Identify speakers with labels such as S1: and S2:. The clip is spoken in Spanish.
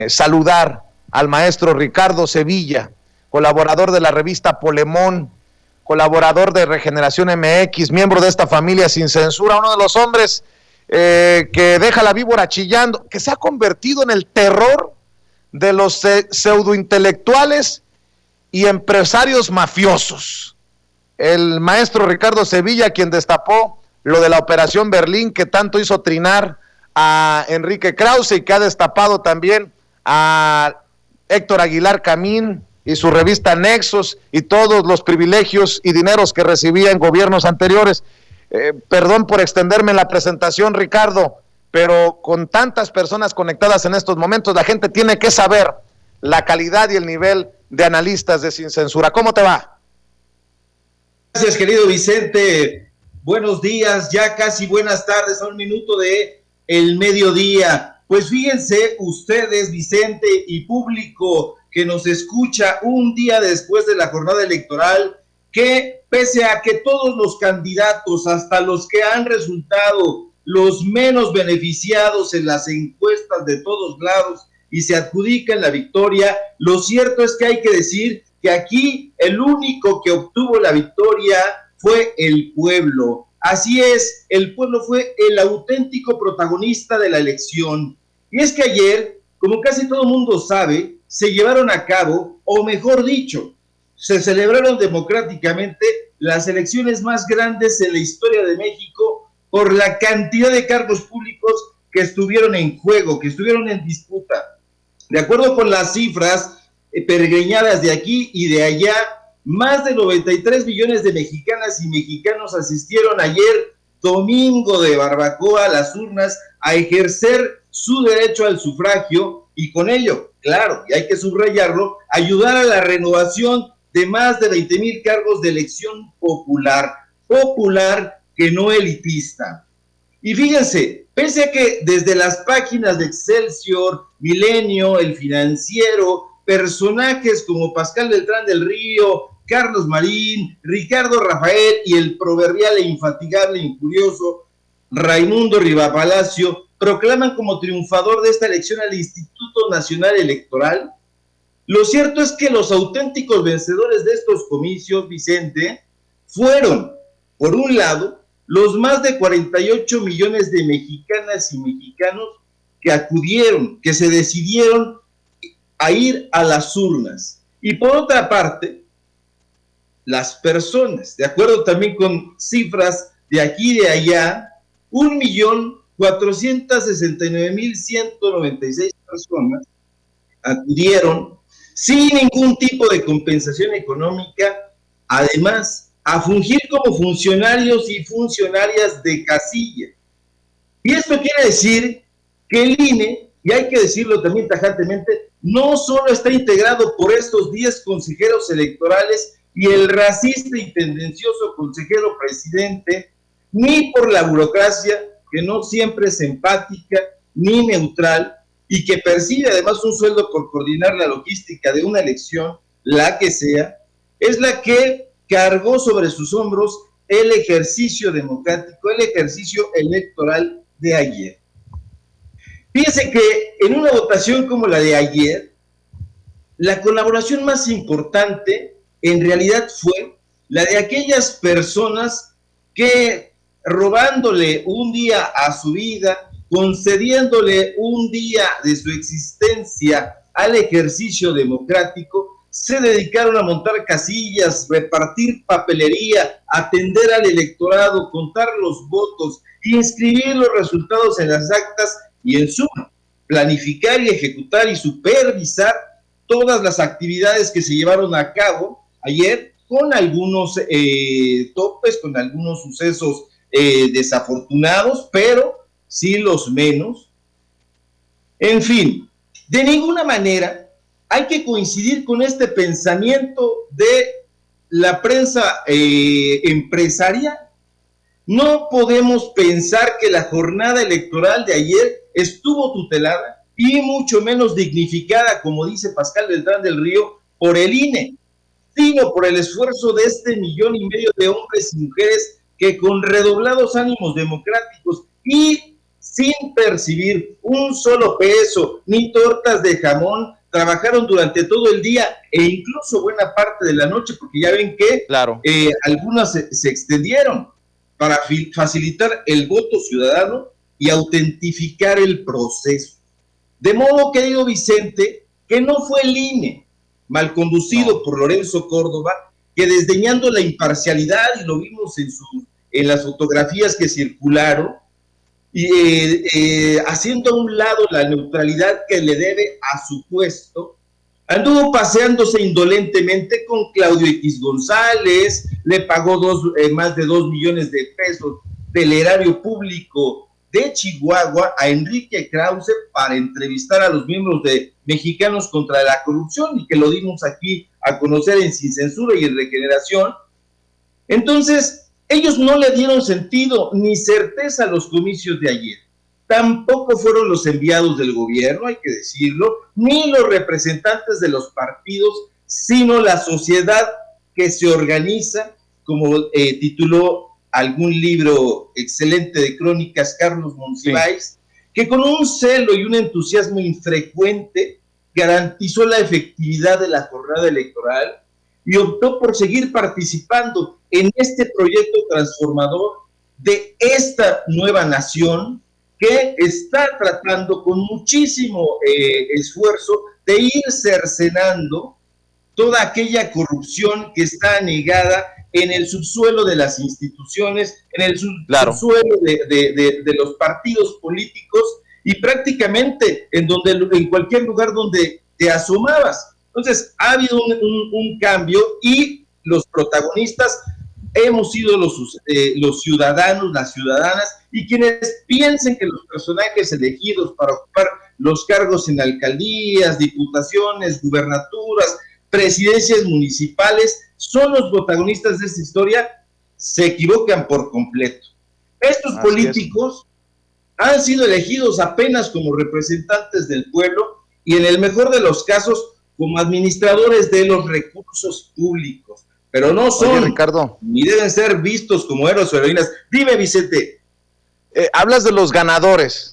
S1: saludar al maestro Ricardo Sevilla, colaborador de la revista Polemón, colaborador de Regeneración MX, miembro de esta familia sin censura, uno de los hombres que deja la víbora chillando, que se ha convertido en el terror de los pseudointelectuales y empresarios mafiosos. El maestro Ricardo Sevilla, quien destapó lo de la Operación Berlín, que tanto hizo trinar a Enrique Krause y que ha destapado también a Héctor Aguilar Camín y su revista Nexos y todos los privilegios y dineros que recibía en gobiernos anteriores. Perdón por extenderme en la presentación, Ricardo, pero con tantas personas conectadas en estos momentos, la gente tiene que saber la calidad y el nivel de analistas de Sin Censura. ¿Cómo te va?
S2: Gracias, querido Vicente. Buenos días, ya casi buenas tardes, a un minuto de el mediodía. Pues fíjense ustedes, Vicente y público que nos escucha un día después de la jornada electoral, que pese a que todos los candidatos, hasta los que han resultado los menos beneficiados en las encuestas de todos lados y se adjudican la victoria, lo cierto es que hay que decir que aquí el único que obtuvo la victoria fue el pueblo. Así es, el pueblo fue el auténtico protagonista de la elección. Y es que ayer, como casi todo el mundo sabe, se llevaron a cabo, o mejor dicho, se celebraron democráticamente las elecciones más grandes en la historia de México por la cantidad de cargos públicos que estuvieron en juego, que estuvieron en disputa. De acuerdo con las cifras peregreñadas de aquí y de allá, más de 93 millones de mexicanas y mexicanos asistieron ayer, domingo de barbacoa, a las urnas a ejercer su derecho al sufragio y con ello, claro, y hay que subrayarlo, ayudar a la renovación de más de 20,000 cargos de elección popular que no elitista. Y fíjense, pese a que desde las páginas de Excelsior, Milenio, El Financiero, personajes como Pascal Beltrán del Río, Carlos Marín, Ricardo Rafael y el proverbial e infatigable e incurioso Raimundo Rivapalacio proclaman como triunfador de esta elección al Instituto Nacional Electoral, lo cierto es que los auténticos vencedores de estos comicios, Vicente, fueron, por un lado, los más de 48 millones de mexicanas y mexicanos que acudieron, que se decidieron a ir a las urnas. Y por otra parte, las personas, de acuerdo también con cifras de aquí y de allá, 1,469,196 personas acudieron sin ningún tipo de compensación económica, además, a fungir como funcionarios y funcionarias de casilla. Y esto quiere decir que el INE, y hay que decirlo también tajantemente, no solo está integrado por estos 10 consejeros electorales y el racista y tendencioso consejero presidente, ni por la burocracia, que no siempre es empática ni neutral, y que percibe además un sueldo por coordinar la logística de una elección, la que sea, es la que cargó sobre sus hombros el ejercicio democrático, el ejercicio electoral de ayer. Fíjense que en una votación como la de ayer, la colaboración más importante en realidad fue la de aquellas personas que, robándole un día a su vida, concediéndole un día de su existencia al ejercicio democrático, se dedicaron a montar casillas, repartir papelería, atender al electorado, contar los votos, inscribir los resultados en las actas y, en suma, planificar y ejecutar y supervisar todas las actividades que se llevaron a cabo ayer, con algunos topes, con algunos sucesos desafortunados, pero sí los menos. En fin, de ninguna manera hay que coincidir con este pensamiento de la prensa empresarial. No podemos pensar que la jornada electoral de ayer estuvo tutelada y mucho menos dignificada, como dice Pascal Beltrán del Río, por el INE, sino por el esfuerzo de este 1,5 millones de hombres y mujeres que, con redoblados ánimos democráticos y sin percibir un solo peso, ni tortas de jamón, trabajaron durante todo el día e incluso buena parte de la noche, porque ya ven que
S1: claro,
S2: algunas se extendieron para facilitar el voto ciudadano y autentificar el proceso. De modo, querido Vicente, que no fue el INE, mal conducido por Lorenzo Córdoba, que desdeñando la imparcialidad, y lo vimos en las fotografías que circularon, y haciendo a un lado la neutralidad que le debe a su puesto, anduvo paseándose indolentemente con Claudio X González, le pagó más de 2 millones de pesos del erario público de Chihuahua a Enrique Krause para entrevistar a los miembros de Mexicanos contra la Corrupción, y que lo dimos aquí a conocer en Sin Censura y en Regeneración. Entonces, ellos no le dieron sentido ni certeza a los comicios de ayer. Tampoco fueron los enviados del gobierno, hay que decirlo, ni los representantes de los partidos, sino la sociedad que se organiza, como tituló algún libro excelente de crónicas Carlos Monsiváis, sí, que con un celo y un entusiasmo infrecuente garantizó la efectividad de la jornada electoral y optó por seguir participando en este proyecto transformador de esta nueva nación que está tratando con muchísimo esfuerzo de ir cercenando toda aquella corrupción que está anegada en el subsuelo de las instituciones, en el subsuelo de los partidos políticos y prácticamente en cualquier lugar donde te asomabas. Entonces, ha habido un cambio y los protagonistas hemos sido los ciudadanos, las ciudadanas, y quienes piensen que los personajes elegidos para ocupar los cargos en alcaldías, diputaciones, gubernaturas, presidencias municipales son los protagonistas de esta historia, se equivocan por completo. Estos políticos han sido elegidos apenas como representantes del pueblo y en el mejor de los casos como administradores de los recursos públicos, pero no son,
S1: Ricardo,
S2: ni deben ser vistos como héroes o heroínas. Dime, Vicente.
S1: Hablas de los ganadores,